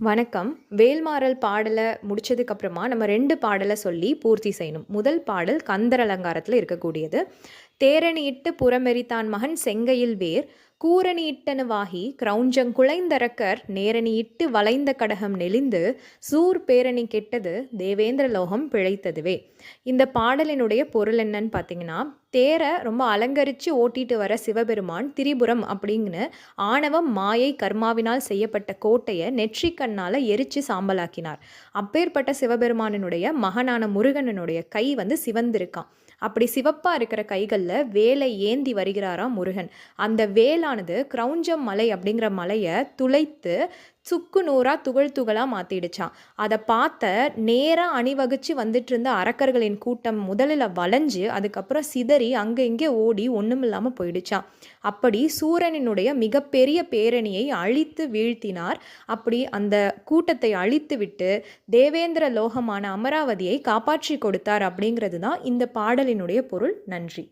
வணக்கம். வேல்மாறல் பாடலை முடிச்சதுக்கப்புறமா நம்ம 2 பாடலை சொல்லி பூர்த்தி செய்யணும். முதல் பாடல் கந்தர் அலங்காரத்தில் இருக்கக்கூடியது. தேரணியிட்டு புறமெரித்தான் மகன் செங்கையில் வேர் கூரணியிட்டனுவாகி கிரௌஞ்சங் குலைந்தரக்கர் நேரணியிட்டு வளைந்த கடகம் நெளிந்து சூர் பேரணி கெட்டது தேவேந்திர லோகம் பிழைத்ததுவே. இந்த பாடலினுடைய பொருள் என்னன்னு பார்த்தீங்கன்னா, தேரை ரொம்ப அலங்கரித்து ஓட்டிட்டு வர சிவபெருமான் திரிபுரம் அப்படிங்கிற ஆணவம் மாயை கர்மாவினால் செய்யப்பட்ட கோட்டையை நெற்றிக்கண்ணால் எரித்து சாம்பலாக்கினார். அப்பேற்பட்ட சிவபெருமானினுடைய மகனான முருகனனுடைய கை சிவந்திருக்கான். அப்படி சிவப்பாக இருக்கிற கைகளில் வேலை ஏந்தி வருகிறாராம் முருகன். அந்த வேலானது கிரௌஞ்சம் மலை அப்படிங்கிற மலையை துளைத்து சுக்கு நூறாக துகள் துகளாக மாற்றிடுச்சான். அதை பார்த்த நேராக அணிவகுச்சு வந்துட்டு இருந்த அரக்கர்களின் கூட்டம் முதலில் வளைஞ்சு அதுக்கப்புறம் சிதறி அங்கே இங்கே ஓடி ஒன்றும் இல்லாமல் போயிடுச்சான். அப்படி சூரனினுடைய மிகப்பெரிய பேரணியை அழித்து வீழ்த்தினார். அப்படி அந்த கூட்டத்தை அழித்து விட்டு தேவேந்திர லோகமான அமராவதியை காப்பாற்றி கொடுத்தார் அப்படிங்கிறது தான் இந்த பாடலினுடைய பொருள். நன்றி.